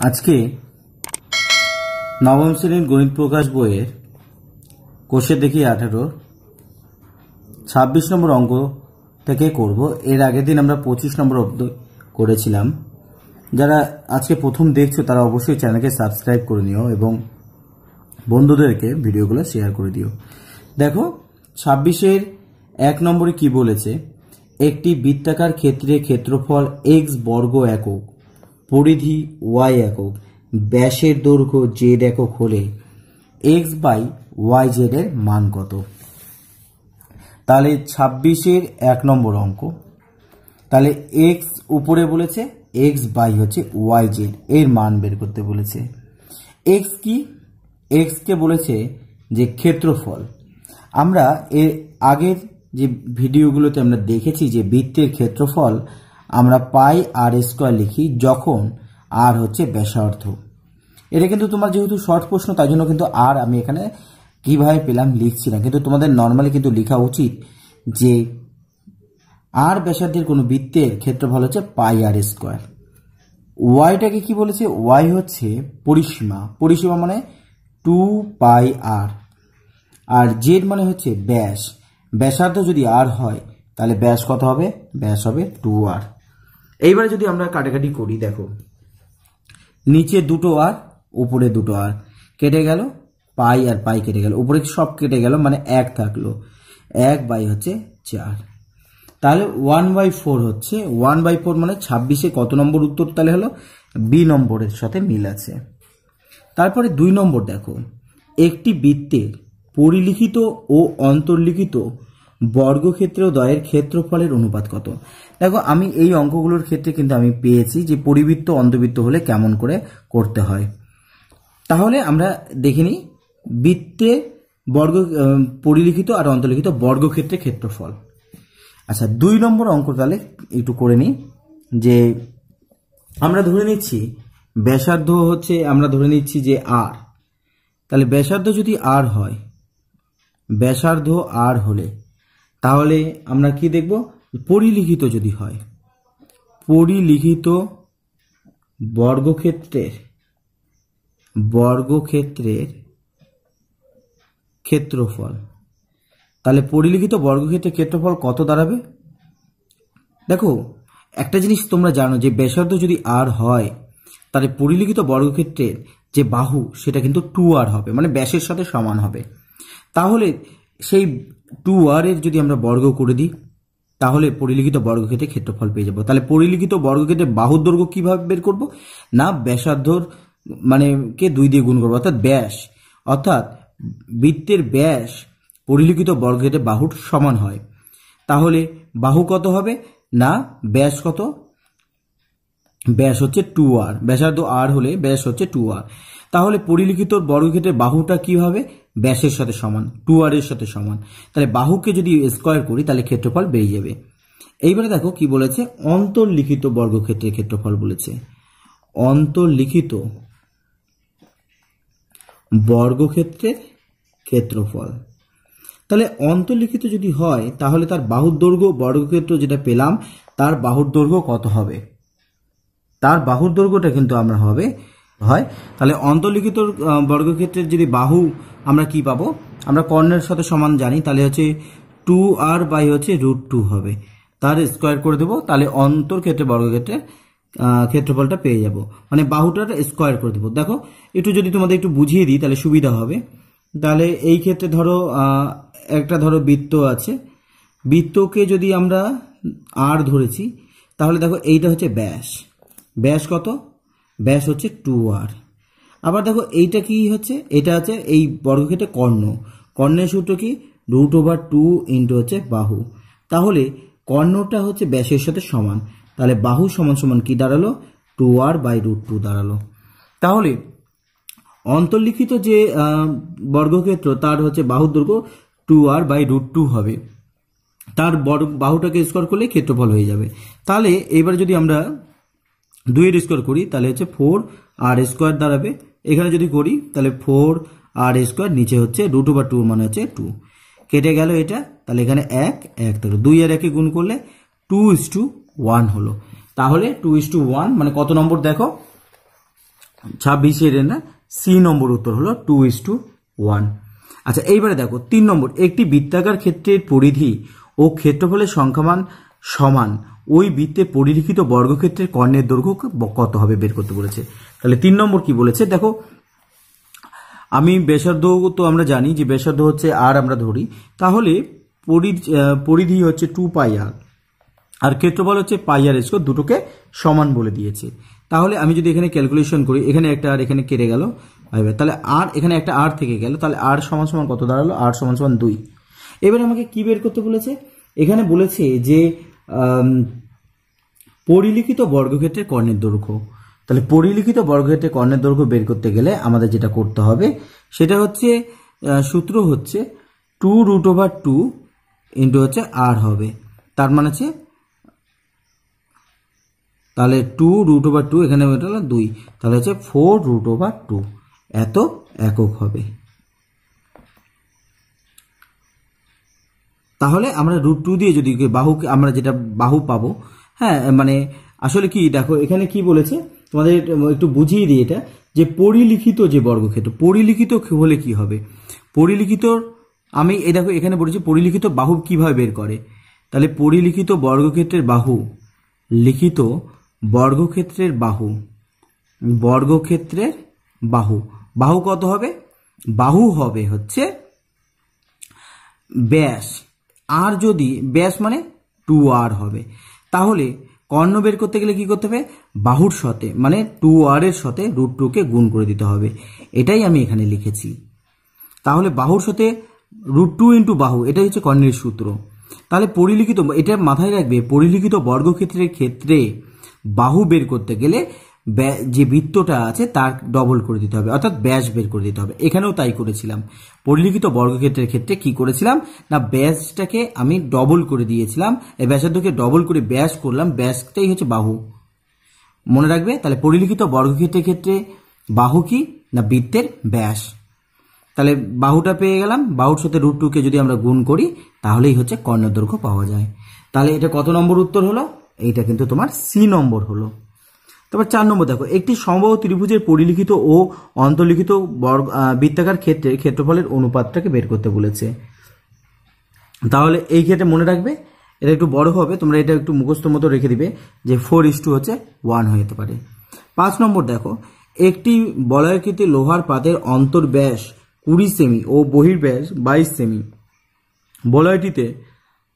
আজকে নবম শ্রেণীর গণিত প্রকাশ বইয়ের কোষে দেখি 18 26 নম্বর অঙ্ক থেকে করব। এর আগের দিন আমরা 25 নম্বর অঙ্ক করেছিলাম। যারা আজকে প্রথম দেখছো তারা অবশ্যই চ্যানেলকে সাবস্ক্রাইব করে নিও এবং বন্ধুদেরকে ভিডিওগুলো শেয়ার করে দিও। দেখো 26-এর 1 নম্বরে কি বলেছে, একটি বৃত্তাকার ক্ষেত্রে ক্ষেত্রফল x বর্গ একক, পরিধি y একক, ব্যাসের দৈর্ঘ্য z একক হলে x বাই yz এর মান কত? তাহলে 26-এর 1 নম্বর অঙ্ক। তাহলে x উপরে বলেছে, x বাই হচ্ছে yz এর মান বের করতে বলেছে। x কি? x কে বলেছে যে ক্ষেত্রফল। আমরা এর আগের যে ভিডিওগুলোতে আমরা দেখেছি যে বৃত্তের ক্ষেত্রফল আমরা পাই আর স্কয়ার লিখি যখন আর হচ্ছে ব্যাসার্ধ। এটা কিন্তু তোমার যেহেতু শর্ট প্রশ্ন তাই জন্য কিন্তু আর আমি এখানে কিভাবে পেলাম লিখছি না, কিন্তু তোমাদের নর্মালি কিন্তু লেখা উচিত যে আর ব্যাসার্ধের কোনো বৃত্তের ক্ষেত্রফল হচ্ছে পাই আর স্কয়ার। ওয়াইটাকে কি বলেছে? ওয়াই হচ্ছে পরিসীমা, পরিসীমা মানে 2 পাই আর, আর জেড মানে হচ্ছে ব্যাস। ব্যাসার্ধ যদি আর হয় তাহলে ব্যাস কত হবে? ব্যাস হবে 2r। এইবারে যদি আমরা কাটাকাটি করি, দেখো নিচে দুটো আর উপরে দুটো আর কেটে গেল, পাই আর পাই কেটে গেল, উপরে সব কেটে গেল, মানে 1 থাকলো, 1 বাই হচ্ছে 4। তাহলে 1/4 হচ্ছে 1/4 মানে 26-এ কত নম্বর উত্তর তাহলে হলো? বি নম্বরের সাথে মিল আছে। তারপরে 2 নম্বর দেখো, একটি বৃত্তের পরিলিখিত ও অন্তর্লিখিত বর্গক্ষেত্র দ্বয়ের ক্ষেত্রফলের অনুপাত কত? দেখো আমি এই অঙ্কগুলোর ক্ষেত্রে কিন্তু আমি পেয়েছি যে পরিবৃত্ত অন্তর্বৃত্ত হলে কেমন করে করতে হয়। তাহলে আমরা দেখে নিই বৃত্তে পরিলিখিত আর অন্তর্লিখিত বর্গক্ষেত্রের ক্ষেত্রফল। আচ্ছা 2 নম্বর অঙ্ক তাহলে একটু করে নিই। যে আমরা ধরে নিচ্ছি ব্যাসার্ধ হচ্ছে, আমরা ধরে নিচ্ছি যে আর, তাহলে ব্যাসার্ধ যদি আর হয়, ব্যাসার্ধ আর হলে তাহলে আমরা কি দেখব? পরিলিখিত যদি হয়, পরিলিখিত বর্গক্ষেত্রের ক্ষেত্রফল, তাহলে পরিলিখিত বর্গক্ষেত্রের ক্ষেত্রফল কত দাঁড়াবে? দেখো একটা জিনিস তোমরা জানো যে ব্যাসার্ধ যদি আর হয় তাহলে পরিলিখিত বর্গক্ষেত্রের যে বাহু সেটা কিন্তু 2r হবে, মানে ব্যাসের সাথে সমান হবে। তাহলে সেই 2r এর যদি আমরা বর্গ করে দিই তাহলে পরিলিখিত বর্গক্ষেত্রের ক্ষেত্রফল পেয়ে যাব। তাহলে পরিলিখিত বর্গক্ষেত্রের বাহুর দৈর্ঘ্য কিভাবে বের করব? না ব্যাসার্ধর মানে কে 2 দিয়ে গুণ করবো, অর্থাৎ ব্যাস, অর্থাৎ বৃত্তের ব্যাস পরিলিখিত বর্গক্ষেত্রের বাহুর সমান হয়। তাহলে বাহু কত হবে? না ব্যাস কত? ব্যাস হচ্ছে 2r, ব্যাসার্ধ r হলে ব্যাস হচ্ছে 2r। তাহলে পরিলিখিত বর্গক্ষেত্রের বাহুটা কি হবে? ব্যাসের সাথে সমান, 2r এর সাথে সমান। তাহলে বাহুকে যদি স্কয়ার করি তাহলে ক্ষেত্রফল বেরিয়ে যাবে। এইবারে দেখো কি বলেছে, অন্তর্লিখিত বর্গক্ষেত্রের ক্ষেত্রফল বলেছে। অন্তর্লিখিত বর্গক্ষেত্রের ক্ষেত্রফল, তাহলে অন্তর্লিখিত যদি হয় তাহলে তার বাহুর দৈর্ঘ্য, বর্গক্ষেত্র যেটা পেলাম তার বাহুর দৈর্ঘ্য কত হবে? তার বাহুর দৈর্ঘ্যটা কিন্তু আমরা হয় তাহলে অন্তর্লিখিত বর্গক্ষেত্রের যদি বাহু আমরা কি পাবো? আমরা কর্ণের সাথে সমান জানি, তাহলে হচ্ছে 2r বাই হচ্ছে √2 হবে, তার স্কয়ার করে দেবো, তাহলে অন্তর্ক্ষেত্রে বর্গক্ষেত্রের ক্ষেত্রফলটা পেয়ে যাব, মানে বাহুটার স্কয়ার করে দেবো। দেখো একটু যদি তোমাদের একটু বুঝিয়ে দিই তাহলে সুবিধা হবে। তাহলে এই ক্ষেত্রে ধরো একটা ধরো বৃত্ত আছে, বৃত্তকে যদি আমরা r ধরেছি তাহলে দেখো এইটা হচ্ছে ব্যাস, ব্যাস কত? ব্যাস হচ্ছে 2r। আবার দেখো এইটা কি হচ্ছে? এটা হচ্ছে এই বর্গক্ষেত্রে কর্ণ, কর্ণের সূত্র কি? √2 ইন্টু হচ্ছে বাহু। তাহলে কর্ণটা হচ্ছে ব্যাসের সাথে সমান, তাহলে বাহু সমান সমান কি দাঁড়ালো? 2r বাই √2 দাঁড়ালো। তাহলে অন্তর্লিখিত যে বর্গক্ষেত্র তার হচ্ছে বাহুর দৈর্ঘ্য 2r বাই √2 হবে, তার বাহুটাকে স্কয়ার করলে ক্ষেত্রফল হয়ে যাবে। তাহলে এবার যদি আমরা 2 এর স্কয়ার করি তাহলে হচ্ছে 4r স্কয়ার দাঁড়াবে। এখানে যদি করি তাহলে 4r স্কয়ার, নিচে হচ্ছে √2 মানে হচ্ছে 2, কেটে গেল এটা, তাহলে এখানে 1 থাকলো, 2 আর 1 গুণ করলে 2:1 হলো। তাহলে 2:1 মানে কত নম্বর? দেখো 26 না, সি নম্বর উত্তর হলো 2:1। আচ্ছা এইবারে দেখো 3 নম্বর, একটি বৃত্তাকার ক্ষেত্রের পরিধি ও ক্ষেত্রফলের সংখ্যামান সমান, ওই বৃত্তে পরিলিখিত বর্গক্ষেত্রের কর্ণের দৈর্ঘ্য কত হবে বের করতে বলেছে। তাহলে 3 নম্বর কি বলেছে দেখো, আমি ব্যাসার্ধ তো আমরা জানি যে ব্যাসার্ধ হচ্ছে আর আমরা ধরি, তাহলে পরিধি হচ্ছে 2πr আর ক্ষেত্রফল হচ্ছে πr স্কয়ার, দুটোকে সমান বলে দিয়েছে। তাহলে আমি যদি এখানে ক্যালকুলেশন করি, এখানে একটা আর এখানে কেটে গেল, তাহলে আর এখানে একটা আর থেকে গেল, তাহলে আর সমান সমান কত দাঁড়ালো, আর সমান সমান 2। এবার আমাকে কি বের করতে বলেছে, এখানে বলেছে যে পরিলিখিত বর্গক্ষেত্রের কর্ণের দৈর্ঘ্য। তাহলে পরিলিখিত বর্গক্ষেত্রের কর্ণের দৈর্ঘ্য বের করতে গেলে আমাদের যেটা করতে হবে সেটা হচ্ছে সূত্র হচ্ছে 2√2 ইন্টু হচ্ছে আর হবে, তার মানে হচ্ছে তাহলে 2√2 এখানে হলো 2, তাহলে হচ্ছে 4√2 এত একক হবে। তাহলে আমরা √2 দিয়ে যদি বাহুকে আমরা যেটা বাহু পাবো, হ্যাঁ মানে আসলে কি দেখো এখানে কি বলেছে তোমাদের একটু বুঝিয়ে দিই, এটা যে পরিলিখিত যে বর্গক্ষেত্র, পরিলিখিত হলে কি হবে, পরিলিখিত আমি এই দেখো এখানে বলেছি পরিলিখিত বাহু কিভাবে বের করে। তাহলে পরিলিখিত বর্গক্ষেত্রের বাহু, লিখিত বর্গক্ষেত্রের বাহু, বর্গক্ষেত্রের বাহু, বাহু কত হবে, বাহু হবে হচ্ছে ব্যাস, আর যদি ব্যাস মানে 2r হবে। তাহলে কর্ণ বের করতে গেলে কি করতে হবে, বাহুর সাথে মানে 2r এর সাথে √2 কে গুণ করে দিতে হবে, এটাই আমি এখানে লিখেছি। তাহলে বাহুর সাথে √2 ইন্টু বাহু, এটাই হচ্ছে কর্ণের সূত্র। তাহলে পরিলিখিত, এটা মাথায় রাখবে, পরিলিখিত বর্গক্ষেত্রের ক্ষেত্রে বাহু বের করতে গেলে যে বৃত্তটা আছে তার ডবল করে দিতে হবে, অর্থাৎ ব্যাস বের করে দিতে হবে। এখানেও তাই করেছিলাম, পরিলিখিত বর্গক্ষেত্রের ক্ষেত্রে কি করেছিলাম না, ব্যাসটাকে আমি ডবল করে দিয়েছিলাম, এই ব্যাসার্ধকে ডবল করে ব্যাস করলাম, ব্যাসটাই হচ্ছে বাহু, মনে রাখবে। তাহলে পরিলিখিত বর্গক্ষেত্রের ক্ষেত্রে বাহু কি না, বৃত্তের ব্যাস। তাহলে বাহুটা পেয়ে গেলাম, বাহুর সাথে √2 কে যদি আমরা গুণ করি তাহলেই হচ্ছে কর্ণের দৈর্ঘ্য পাওয়া যায়। তাহলে এটা কত নম্বর উত্তর হলো, এইটা কিন্তু তোমার সি নম্বর হলো। তারপর 4 নম্বর দেখো, একটি সমবাহু ত্রিভুজের পরিলিখিত ও অন্তর্লিখিত বৃত্তাকার ক্ষেত্রে ক্ষেত্রফলের অনুপাতটাকে বের করতে বলেছে। তাহলে এই ক্ষেত্রে মনে রাখবে, এটা একটু বড় হবে, তোমরা এটা একটু মুখস্থ মতো রেখে দিবে যে 4:1 হতে পারে। 5 নম্বর দেখো, একটি বলয়াকৃতি লোহার পাতের অন্তর্ব্যাস 20 সেমি ও বহির্ব্যাস 22 সেমি, বলয়টিতে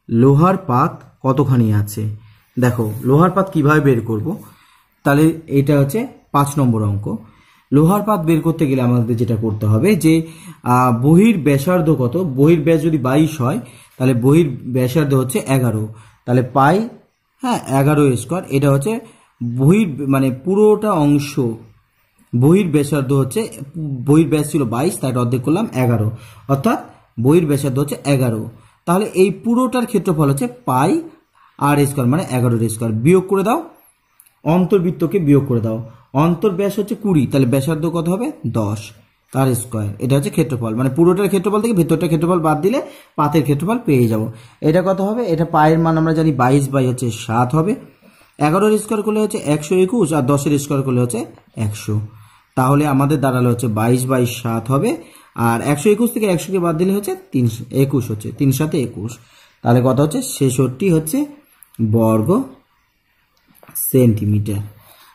লোহার পাত কতখানি আছে। দেখো লোহার পাত কিভাবে বের করব, তাহলে এটা হচ্ছে 5 নম্বর অঙ্ক। লোহার পাত বের করতে গেলে আমাদের যেটা করতে হবে যে বহির ব্যাসার্ধ কত, বহির ব্যাস যদি 22 হয় তাহলে বহির ব্যাসার্ধ হচ্ছে 11, তাহলে পাই 11 স্কয়ার, এটা হচ্ছে বহির মানে পুরোটা অংশ, বহির ব্যাসার্ধ হচ্ছে, বহির ব্যাস ছিল 22, তাই অর্ধেক করলাম 11, অর্থাৎ বহির ব্যাসার্ধ হচ্ছে 11। তাহলে এই পুরোটার ক্ষেত্রফল হচ্ছে পাই আর স্কয়ার মানে 11 স্কয়ার, বিয়োগ করে দাও, অন্তর্বৃত্তকে বিয়োগ করে দাও, অন্তর্ব্যাস হচ্ছে 20, তাহলে ব্যাসার্ধ কত হবে 10, তার স্কয়ার, এটা হচ্ছে ক্ষেত্রফল, মানে পুরোটার ক্ষেত্রফল থেকে ভেতরটার ক্ষেত্রফল বাদ দিলে পাতের ক্ষেত্রফল পেয়ে যাব। এটা কত হবে, এটা পায়ের মান আমরা জানি 22/7 হবে, 11 স্কয়ার করলে হচ্ছে 121 আর 10 স্কয়ার করলে হচ্ছে 100, তাহলে আমাদের দাঁড়ালো হচ্ছে 22/7 হবে, আর 121 থেকে 100 কে বাদ দিলে হচ্ছে 21 হচ্ছে, 3×7=21, তাহলে কত হচ্ছে 66 হচ্ছে বর্গ সেন্টিমিটার।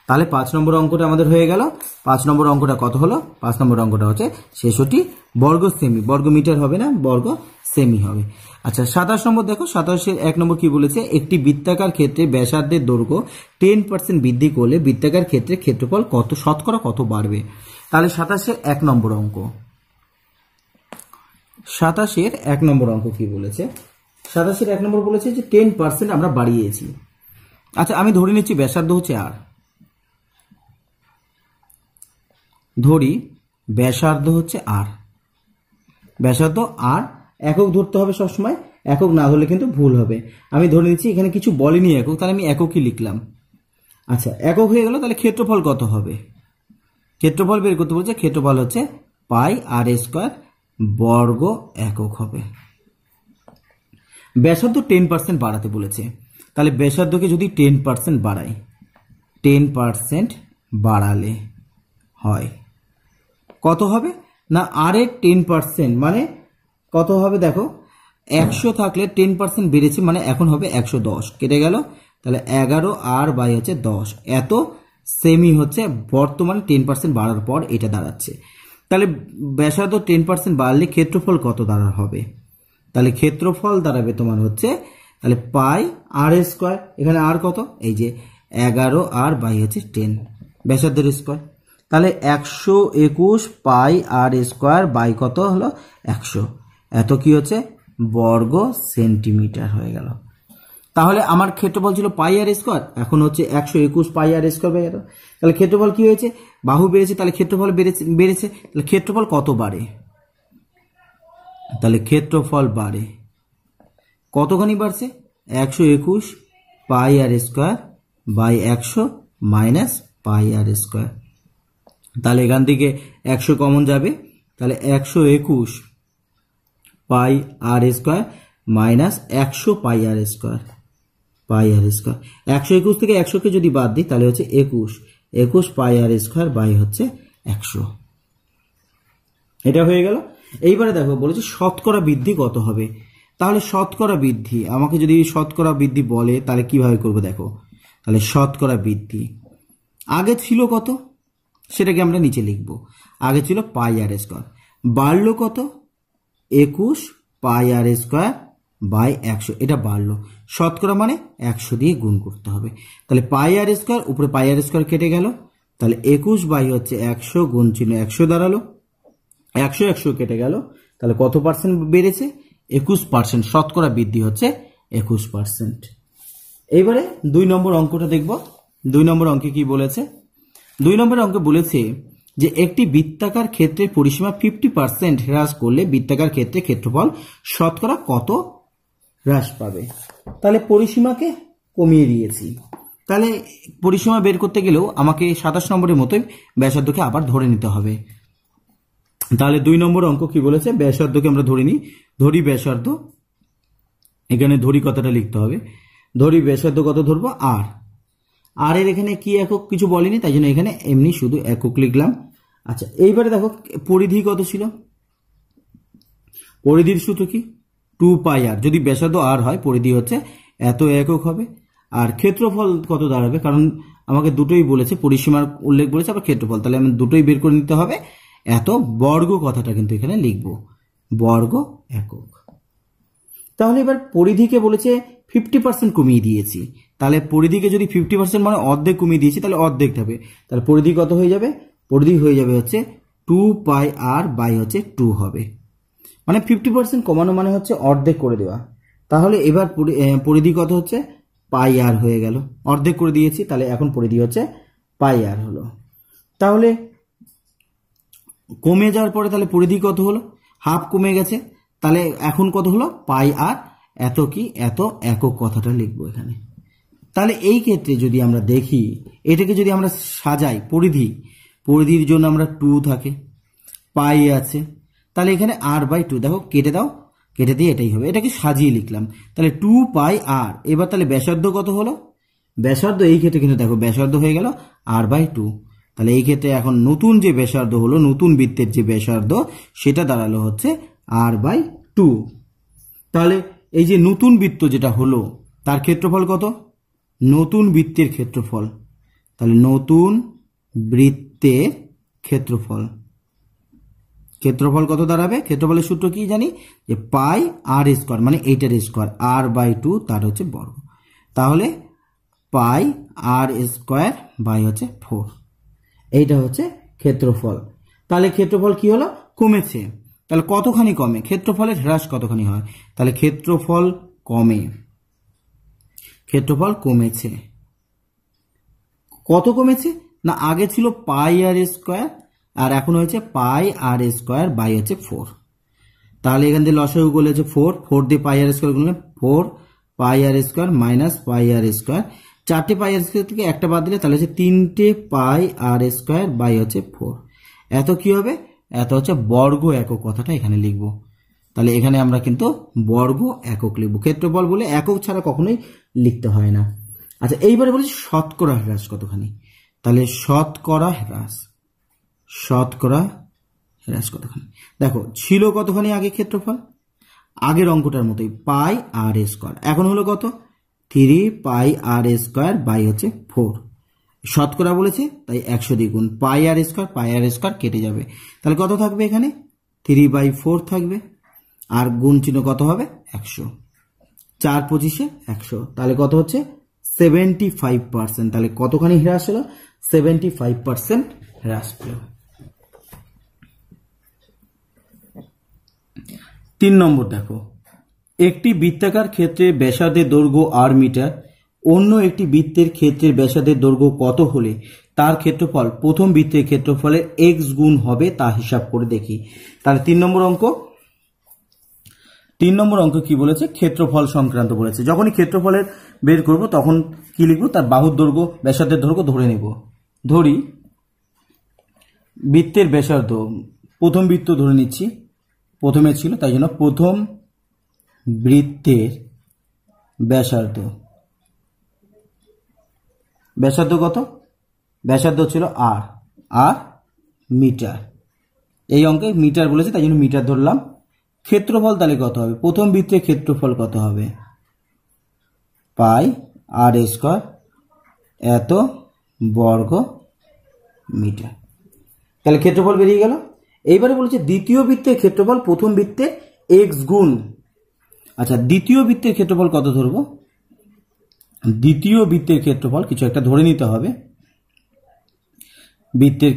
তাহলে 5 নম্বর অঙ্কটা আমাদের হয়ে গেল। 5 নম্বর অঙ্কটা কত হলো, 5 নম্বর অঙ্কটা হচ্ছে 66 বর্গ সেমি, বর্গ মিটার হবে না, বর্গ সেমি হবে। আচ্ছা 27 নম্বর দেখো, 27-এর 1 নম্বর কি বলেছে, একটি বৃত্তাকার ক্ষেত্রে ব্যাসার্ধের দৈর্ঘ্য 10% বৃদ্ধি করলে বৃত্তাকার ক্ষেত্রে ক্ষেত্রফল কত শতকরা কত বাড়বে। তাহলে 27-এর 1 নম্বর অঙ্ক, 27-এর 1 নম্বর অঙ্ক কি বলেছে, 27-এর 1 নম্বর বলেছে যে 10% আমরা বাড়িয়েছি। আচ্ছা আমি ধরে নিচ্ছি ব্যাসার্ধ হচ্ছে আর, ধরি ব্যাসার্ধ হচ্ছে আর, ব্যাসার্ধ আর, একক ধরতে হবে সবসময়, একক না ধরলে কিন্তু ভুল হবে। আমি ধরে নিচ্ছি এখানে কিছু বলেনি একক, তাহলে আমি এককই লিখলাম। আচ্ছা একক হয়ে গেল, তাহলে ক্ষেত্রফল কত হবে, ক্ষেত্রফল বের করতে বলছে, ক্ষেত্রফল হচ্ছে পাই আর স্কয়ার বর্গ একক হবে। ব্যাসার্ধ 10% বাড়াতে বলেছে, তাহলে ব্যাসার্ধকে যদি 10% বাড়াই, 10% বাড়ালে হয়। কত হবে না আর এর 10%, মানে কত হবে দেখো 100 থাকলে 10% বেড়েছে, মানে এখন হবে 110, কেটে গেল, তাহলে 11 আর বাই হচ্ছে 10, এত সেমি হচ্ছে বর্তমানে 10% বাড়ার পর এটা দাঁড়াচ্ছে। তাহলে ব্যাসার্ধ 10% বাড়লে ক্ষেত্রফল কত দাঁড়া হবে, তাহলে ক্ষেত্রফল দাঁড়াবে তোমার হচ্ছে তাহলে পাই আর স্কোয়ার, এখানে আর কত এই যে 11 আর বাই হচ্ছে 10 ব্যাসার্ধের স্কোয়ার, তাহলে 121 পাই আর স্কোয়ার বাই কত হলো 100, এত কি হচ্ছে বর্গ সেন্টিমিটার হয়ে গেল। তাহলে আমার ক্ষেত্রফল ছিল পাই আর স্কোয়ার, এখন হচ্ছে 121 পাই আর স্কোয়ার হয়ে গেল। তাহলে ক্ষেত্রফল কি হয়েছে, বাহু বেড়েছে, তাহলে ক্ষেত্রফল বেড়েছে, তাহলে ক্ষেত্রফল কত বাড়ে, তাহলে ক্ষেত্রফল বাড়ে কতখানি বাড়ছে 121 pi r square by 100 minus pi r square, তাহলে এখান থেকে 100 কমন যাবে, তাহলে 121 pi r square minus 100 pi r square, pi r square 121 থেকে 100কে যদি বাদ দিই তাহলে হচ্ছে 21 পাই আর স্কোয়ার বাই হচ্ছে 100, এটা হয়ে গেল। এইবারে দেখো বলেছে শতকরা বৃদ্ধি কত হবে, তাহলে শতকরা বৃদ্ধি আমাকে যদি শতকরা বৃদ্ধি বলে তাহলে কিভাবে করব দেখো, তাহলে শতকরা বৃদ্ধি আগে ছিল কত সেটাকে আমরা নিচে লিখব, আগে ছিল পাই আর স্কোয়ার, বাড়লো কত 21 পাই আর স্কোয়ার বাই 100, এটা বাড়লো, শতকরা মানে 100 দিয়ে গুণ করতে হবে, তাহলে পাই আর স্কোয়ার উপরে পাই আর স্কোয়ার কেটে গেল, তাহলে 21 বাই হচ্ছে 100 গুণ চিহ্ন 100 দাঁড়ালো, 100 কেটে গেল, তাহলে কত পার্সেন্ট বেড়েছে 21%, শতকরা বৃদ্ধি হচ্ছে 21%। এইবারে 2 নম্বর অঙ্কটা দেখব। 2 নম্বর অঙ্কে কি বলেছে, 2 নম্বর অঙ্কে বলেছে যে একটি বৃত্তাকার ক্ষেত্রের পরিসীমা 50% হ্রাস করলে বৃত্তাকার ক্ষেত্রে ক্ষেত্রফল শতকরা কত হ্রাস পাবে। তাহলে পরিসীমাকে কমিয়ে দিয়েছি, তাহলে পরিসীমা বের করতে গেলেও আমাকে 27 নম্বরের মতোই ব্যাসার্ধকে আবার ধরে নিতে হবে। তাহলে 2 নম্বর অঙ্ক কি বলেছে, ব্যাসার্ধকে আমরা ধরে নিই, ধরি ব্যাসার্ধ, এখানে ধরি কথাটা লিখতে হবে, ধরি ব্যাসার্ধ কত ধরবো আর, আর এর এখানে কি একক কিছু বলেনি, তাই জন্য এখানে এমনি শুধু একক লিখলাম। আচ্ছা এইবারে দেখো পরিধি কত ছিল, পরিধির সূত্র কি 2 পাই আর, যদি ব্যাসার্ধ আর হয় পরিধি হচ্ছে এত একক হবে, আর ক্ষেত্রফল কত দাঁড়াবে, কারণ আমাকে দুটোই বলেছে, পরিসীমার উল্লেখ বলেছে আবার ক্ষেত্রফল, তাহলে আমি দুটোই বের করে নিতে হবে, এত বর্গ কথাটা কিন্তু এখানে লিখব, বর্গ একক। তাহলে এবার পরিধিকে বলেছে 50% কমিয়ে দিয়েছি, তাহলে পরিধিকে যদি 50% মানে অর্ধেক কমিয়ে দিয়েছি তাহলে অর্ধেক হবে, তাহলে পরিধি কত হয়ে যাবে, পরিধি হয়ে যাবে হচ্ছে 2 পাই আর বাই হচ্ছে 2 হবে, মানে 50% কমানো মানে হচ্ছে অর্ধেক করে দেওয়া। তাহলে এবার পরিধি কত হচ্ছে পাই আর হয়ে গেল, অর্ধেক করে দিয়েছি, তাহলে এখন পরিধি হচ্ছে পাই আর হলো। তাহলে কমে যাওয়ার পরে তাহলে পরিধি কত হলো, হাফ কমে গেছে, তাহলে এখন কত হলো পাই আর এত কি এত একক কথাটা লিখবো এখানে। তাহলে এই ক্ষেত্রে যদি আমরা দেখি এটাকে যদি আমরা সাজাই, পরিধির জন্য আমরা 2 থাকে, পাই আছে, তাহলে এখানে আর বাই 2 দেখো কেটে দাও, কেটে দিয়ে এটাই হবে, এটাকে সাজিয়ে লিখলাম, তাহলে 2 পাই আর। এবার তাহলে ব্যাসার্ধ কত হলো, ব্যাসার্ধ এই ক্ষেত্রে কিন্তু দেখো ব্যাসার্ধ হয়ে গেল আর বাই 2, তাহলে এই ক্ষেত্রে এখন নতুন যে ব্যাসার্ধ হলো, নতুন বৃত্তের যে ব্যাসার্ধ সেটা দাঁড়ালো হচ্ছে আর বাই 2। তাহলে এই যে নতুন বৃত্ত যেটা হলো তার ক্ষেত্রফল কত, নতুন বৃত্তের ক্ষেত্রফল, তাহলে নতুন বৃত্তের ক্ষেত্রফল, ক্ষেত্রফল কত দাঁড়াবে, ক্ষেত্রফলের সূত্র কি জানি যে পাই আর স্কোয়ার, মানে এইটার স্কোয়ার আর বাই 2 তার হচ্ছে বর্গ, তাহলে পাই আর স্কোয়ার বাই হচ্ছে 4, এইটা হচ্ছে ক্ষেত্রফল। তাহলে ক্ষেত্রফল কি হলো, কমেছে, তাহলে কতখানি কমে, ক্ষেত্রফলের হ্রাস কতখানি হয়, তাহলে ক্ষেত্রফল কমে, ক্ষেত্রফল কমেছে, কত কমেছে না আগে ছিল পাই আর স্কোয়ার আর এখন হয়েছে পাই আর স্কোয়ার বাই হচ্ছে 4, তাহলে এখান থেকে লসাগু করলে হচ্ছে 4 দিয়ে পাই আর স্কোয়ার গুণলে 4 পাই r square minus pi r square, 4টে পাই আর স্কোয়ার থেকে একটা বাদ দিলে তাহলে হচ্ছে 3টে পাই আর স্কোয়ার বাই হচ্ছে 4, এত কি হবে, এত হচ্ছে বর্গ একক কথাটা এখানে লিখব। তাহলে এখানে আমরা কিন্তু বর্গ একক লিখব, ক্ষেত্রফল বলে একক ছাড়া কখনোই লিখতে হয় না। আচ্ছা এইবারে বলেছি শতকরা হ্রাস কতখানি, তাহলে শতকরা হ্রাস, শতকরা হ্রাস কতখানি। দেখো ছিল কতখানি আগে ক্ষেত্রফল, আগের অঙ্কটার মতোই পাই আর স্কোয়ার, এখন হলো কত 3 পাই আর স্কোয়ার বাই হচ্ছে 4, শতকরা বলেছে তাই 100 দিয়ে গুণ, পাই আর স্কোয়ার কেটে যাবে, তাহলে কত থাকবে এখানে 3/4 থাকবে, আর গুণ চিহ্ন কত হবে 100, 4 25 100, তাহলে কত হচ্ছে 75%, তাহলে কতখানি হ্রাস হলো 75% হ্রাস পেল। 3 নম্বর দেখো, একটি বৃত্তাকার ক্ষেত্রের ব্যাসার্ধের দৈর্ঘ্য r মিটার, অন্য একটি বৃত্তের ক্ষেত্রের ব্যাসার্ধের দৈর্ঘ্য কত হলে তার ক্ষেত্রফল প্রথম বৃত্তের ক্ষেত্রফলের x গুণ হবে তা হিসাব করে দেখি। তাহলে 3 নম্বর অঙ্ক কি বলেছে, ক্ষেত্রফল সংক্রান্ত বলেছে। যখনই ক্ষেত্রফলের বের করব তখন কি লিখব, তার বাহুর দৈর্ঘ্য ব্যাসার্ধের দৈর্ঘ্য ধরে নেব। ধরি বৃত্তের ব্যাসার্ধ, প্রথম বৃত্ত ধরে নিচ্ছি, প্রথমে ছিল তাই জন্য প্রথম বৃত্তের ব্যাসার্ধ, ব্যাসার্ধ কত, ব্যাসার্ধ ছিল আর মিটার, এই অঙ্কে মিটার বলেছে তাই জন্য মিটার ধরলাম। ক্ষেত্রফল তাহলে কত হবে, প্রথম বৃত্তের ক্ষেত্রফল কত হবে, পাই আর স্কোয়ার এত বর্গ মিটার, তাহলে ক্ষেত্রফল বেরিয়ে গেল। এইবারে বলেছে দ্বিতীয় বৃত্তের ক্ষেত্রফল প্রথম বৃত্তের x গুণ। আচ্ছা দ্বিতীয় বৃত্তের ক্ষেত্রফল কত ধরব, দ্বিতীয় বৃত্তের ক্ষেত্রফল কিছু একটা ধরে নিতে হবে, বৃত্তের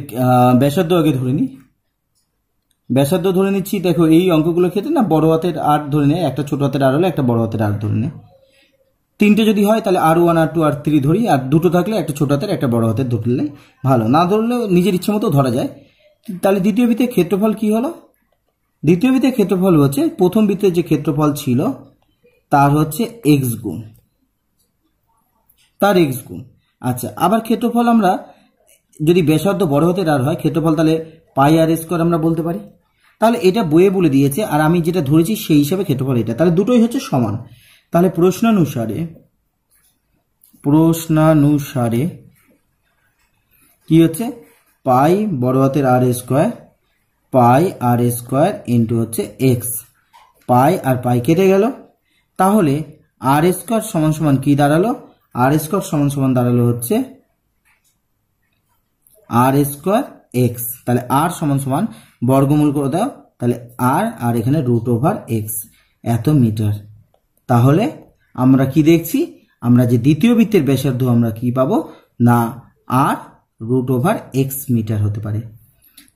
ব্যাসার্ধ আগে ধরে নিই, ব্যাসার্ধ ধরে নিচ্ছি। দেখো এই অঙ্কগুলোর ক্ষেত্রে না বড় হাতের আর ধরে নেয়, একটা ছোট হাতের আর হলে একটা বড় হাতের আর ধরে নেয়, তিনটে যদি হয় তাহলে R1 R2 R3 ধরি, আর দুটো থাকলে একটা ছোট হাতের একটা বড় হাতের ধরলে ভালো, না ধরলেও নিজের ইচ্ছে মতো ধরা যায়। তাহলে দ্বিতীয় বৃত্তের ক্ষেত্রফল কি হলো, দ্বিতীয় বৃত্তের ক্ষেত্রফল হচ্ছে প্রথম বৃত্তের যে ক্ষেত্রফল ছিল তার হচ্ছে x গুণ, তার x গুণ। আচ্ছা আবার ক্ষেত্রফল আমরা যদি ব্যাসার্ধ বড় হাতের আর হয় ক্ষেত্রফল তাহলে পাই আর স্কোয়ার আমরা বলতে পারি। তাহলে এটা বইয়ে বলে দিয়েছে আর আমি যেটা ধরেছি সেই হিসাবে ক্ষেত্রফল এটা, তাহলে দুটোই হচ্ছে সমান। তাহলে প্রশ্নানুসারে কি হচ্ছে, পাই বড় হাতের আর square, pi r square into হচ্ছে এক্স, পাই আর পাই কেটে গেল, তাহলে আর স্কোয়ার সমান সমান কি দাঁড়ালো, আর স্কোয়ার সমান সমান দাঁড়ালো হচ্ছে আর স্কোয়ার এক্স, তাহলে আর সমান সমান বর্গমূল করে দাও, তাহলে আর এখানে √x এত মিটার। তাহলে আমরা কি দেখছি, আমরা যে দ্বিতীয় বৃত্তের ব্যাসার্ধ আমরা কি পাবো না আর √x মিটার হতে পারে।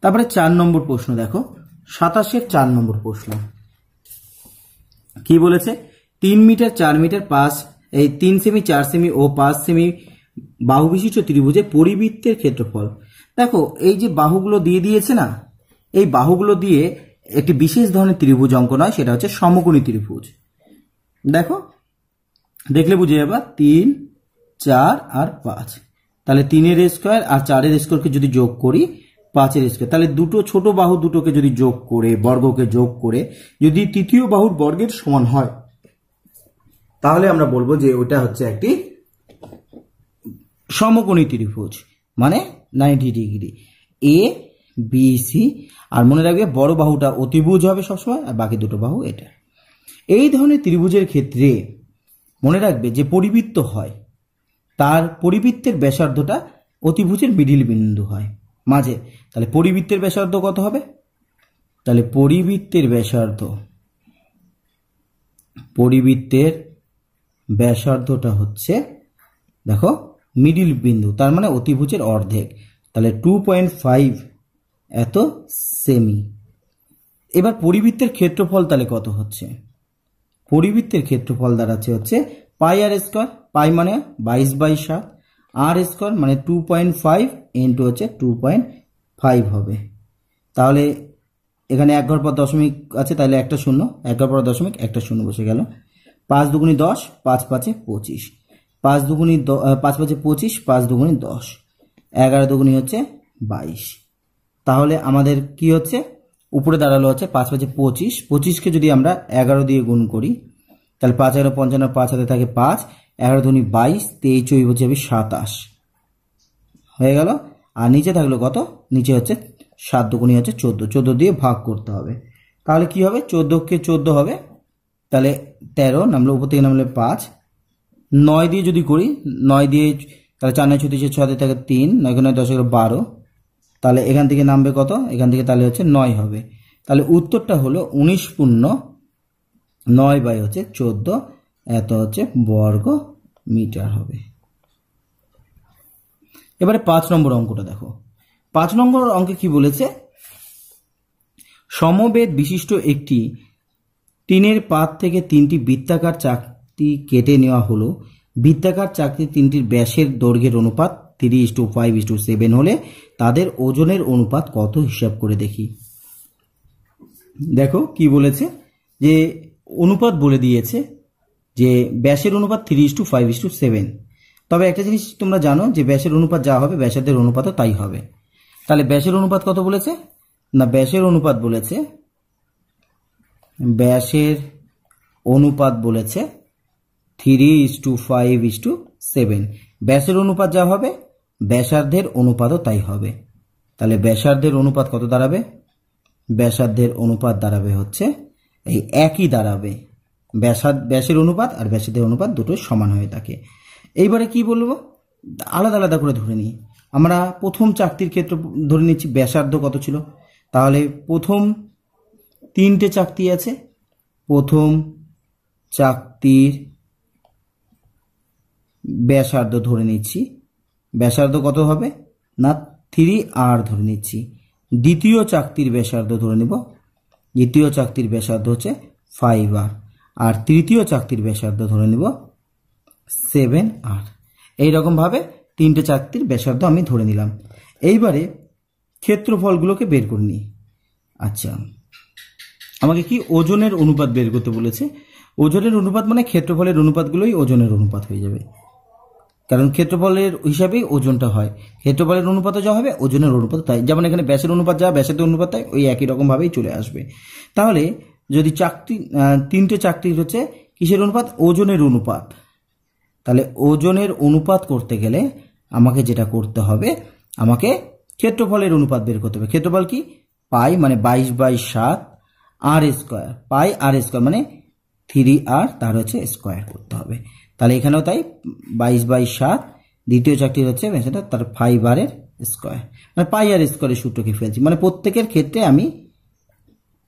তারপরে 4 নম্বর প্রশ্ন দেখো, 27-এর 4 নম্বর প্রশ্ন কি বলেছে, 3 মিটার 4 মিটার 5 এই 3 সেমি 4 সেমি ও 5 সেমি বাহু বিশিষ্ট ত্রিভুজে পরিবৃত্তের ক্ষেত্রফল। দেখো এই যে বাহুগুলো দিয়ে দিয়েছে না, এই বাহুগুলো দিয়ে একটি বিশেষ ধরনের ত্রিভুজ অঙ্কন হয়, সেটা হচ্ছে সমকোণী ত্রিভুজ। দেখো দেখলে বুঝে যাবে, 3 4 আর 5, তাহলে 3-এর স্কোয়ার আর 4-এর স্কোয়ারকে যদি যোগ করি 5-এর স্কোয়ার, তাহলে দুটো ছোট বাহু দুটোকে যদি যোগ করে বর্গকে যোগ করে যদি তৃতীয় বাহুর বর্গের সমান হয় তাহলে আমরা বলবো যে ওটা হচ্ছে একটি সমকোণী ত্রিভুজ, মানে 90 ডিগ্রি এ বি সি। আর মনে রাখবে বড় বাহুটা অতিভুজ হবে সবসময় আর বাকি দুটো বাহু এটা। এই ধরনের ত্রিভুজের ক্ষেত্রে মনে রাখবে যে পরিবৃত্ত হয় তার পরিবৃত্তের ব্যাসার্ধটা অতিভুজের মিডিল বিন্দু হয় মাঝে, তাহলে পরিবৃত্তের ব্যাসার্ধ কত হবে, তাহলে পরিবৃত্তের ব্যাসার্ধটা হচ্ছে দেখো মিডিল বিন্দু, তার মানে অতিভুজের অর্ধেক, তাহলে 2.5 এত সেমি। এবার পরিবৃত্তের ক্ষেত্রফল তাহলে কত হচ্ছে, পরিবৃত্তের ক্ষেত্রফল দাঁড়াচ্ছে হচ্ছে পাই আর স্কোয়ার, পাই মানে 22/7, আর স্কোয়ার মানে 2.5 ইন্টু হচ্ছে 2.5 হবে। তাহলে এখানে এক ঘর পর দশমিক আছে, তাহলে একটা শূন্য, এক ঘর পর দশমিক একটা শূন্য বসে গেল। 5 দুগুণি 10, 5 5 25, 5 দুগুণি 5 5 25, 5 দুগুণি 10, 11 দুগুণি হচ্ছে 22। তাহলে আমাদের কি হচ্ছে, উপরে দাঁড়ালো হচ্ছে 5 5 25, 25কে যদি আমরা 11 দিয়ে গুণ করি তাহলে 5 11 55, 5 হাতে থাকে 5, 11 দুগুণি 22, 23 হচ্ছে 27 হয়ে গেল। আর নিচে থাকলো কত, নিচে হচ্ছে 7 দুগুণী হচ্ছে 14, 14 দিয়ে ভাগ করতে হবে। তাহলে কি হবে, 14কে 14 হবে, তাহলে 13 নামলো, উপর থেকে নামলে 5, 9 দিয়ে যদি করি, 9 দিয়ে তাহলে 4 9 36 6 দিয়ে থাকে 3, 9 9 10 12, তাহলে এখান থেকে নামবে কত, এখান থেকে তাহলে হচ্ছে 9 হবে। তাহলে উত্তরটা হলো 19 পূর্ণ 9 বাই হচ্ছে 14, এত হচ্ছে বর্গ মিটার হবে। এবারে 5 নম্বর অঙ্কটা দেখো। 5 নম্বর অঙ্কে কি বলেছে, সমবেত বিশিষ্ট একটি টিনের পাত থেকে 3টি বৃত্তাকার চাকতি কেটে নেওয়া হলো। বৃত্তাকার চাকতি 3টির ব্যাসের দৈর্ঘ্যের অনুপাত 3:5:7 হলে তাদের ওজনের অনুপাত কত হিসাব করে দেখি। দেখো কি বলেছে, যে অনুপাত বলে দিয়েছে যে ব্যাসের অনুপাত 3:5:7। তবে একটা জিনিস তোমরা জানো যে ব্যাসের অনুপাত যা হবে ব্যাসার্ধের অনুপাতও তাই হবে। তাহলে ব্যাসের অনুপাত কত বলেছে না, ব্যাসের অনুপাত বলেছে, ব্যাসের অনুপাত বলেছে 3:5:7। ব্যাসের অনুপাত যা হবে ব্যাসার্ধের অনুপাতও তাই হবে। তাহলে ব্যাসার্ধের অনুপাত কত দাঁড়াবে, ব্যাসার্ধের অনুপাত দাঁড়াবে হচ্ছে এই একই দাঁড়াবে, ব্যাসের অনুপাত আর ব্যাসার্ধের অনুপাত দুটো সমান হয়ে থাকে। এইবারে কি বলবো, আলাদা আলাদা করে ধরে নিই। আমরা প্রথম চাকতির ক্ষেত্রে ধরে নিচ্ছি ব্যাসার্ধ কত ছিল, তাহলে প্রথম 3টে চাকতি আছে, প্রথম চাকতির ব্যাসার্ধ ধরে নিচ্ছি, ব্যাসার্ধ কত হবে না 3r ধরে নিচ্ছি। দ্বিতীয় চাকতির ব্যাসার্ধ ধরে নিব, দ্বিতীয় চাকতির ব্যাসার্ধ হচ্ছে 5r, আর তৃতীয় চাকতির ব্যাসার্ধ ধরে নিব 7r। এইরকম ভাবে 3টে চাকতির ব্যাসার্ধ আমি ধরে নিলাম। এইবারে ক্ষেত্রফলগুলোকে বের করে নিই। আচ্ছা, আমাকে কি ওজনের অনুপাত বের করতে বলেছে। ওজনের অনুপাত মানে ক্ষেত্রফলের অনুপাতগুলোই ওজনের অনুপাত হয়ে যাবে, কারণ ক্ষেত্রফলের হিসাবেই ওজনটা হয়। ক্ষেত্রফলের অনুপাত যা হবে ওজনের অনুপাত তাই, যেমন এখানে ব্যাসের অনুপাত যা ব্যাসার্ধের অনুপাত তাই, ওই একই রকম ভাবেই চলে আসবে। তাহলে যদি চাকতি 3টে চাকতির হচ্ছে কিসের অনুপাত, ওজনের অনুপাত, তাহলে ওজনের অনুপাত করতে গেলে আমাকে যেটা করতে হবে, আমাকে ক্ষেত্রফলের অনুপাত বের করতে হবে। ক্ষেত্রফল কি, পাই মানে 22/7 r স্কোয়ার, পাই r স্কোয়ার মানে 3r, তার হচ্ছে স্কোয়ার করতে হবে। তাহলে এখানেও তাই 22/7, দ্বিতীয় চাকতি হচ্ছে সেটা তার 5r এর স্কোয়ার, মানে পাই আর স্কোয়ারের সূত্রকে ফেলছি, মানে প্রত্যেকের ক্ষেত্রে আমি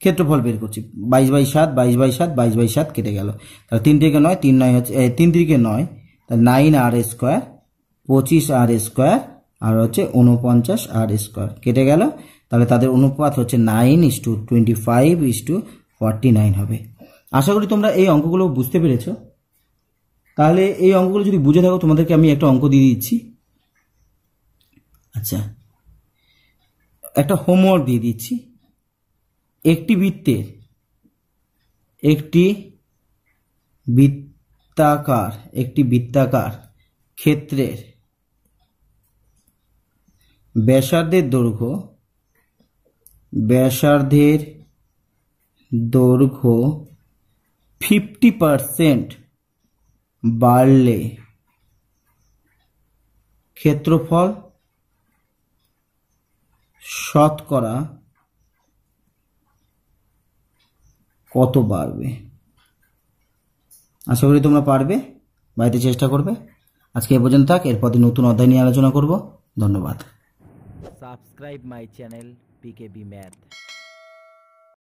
ক্ষেত্রফল বের করছি। 22/7 22/7 22/7 কেটে গেল, তাহলে 3 থেকে 9, 3 9 হচ্ছে 3 থেকে 9, তাহলে 9r স্কোয়ার, 25r স্কোয়ার, আর হচ্ছে 49r স্কোয়ার কেটে গেল। তাহলে তাদের অনুপাত হচ্ছে 9:25:49 হবে। আশা করি তোমরা এই অঙ্কগুলো বুঝতে পেরেছো। তাহলে এই অঙ্কগুলো যদি বুঝে থাকো, তোমাদেরকে আমি একটা অঙ্ক দিয়ে দিচ্ছি। আচ্ছা, একটা হোমওয়ার্ক দিয়ে দিচ্ছি। একটি বৃত্তাকার ক্ষেত্রের ব্যাসার্ধের দৈর্ঘ্য 50% বাড়লে ক্ষেত্রফল শতকরা কত বাড়বে। আশা করি তোমরা পারবে, বাড়িতে চেষ্টা করবে। আজকে এ পর্যন্ত থাক, এরপর নতুন অধ্যায় নিয়ে আলোচনা করব। ধন্যবাদ। Subscribe my channel PKB Math.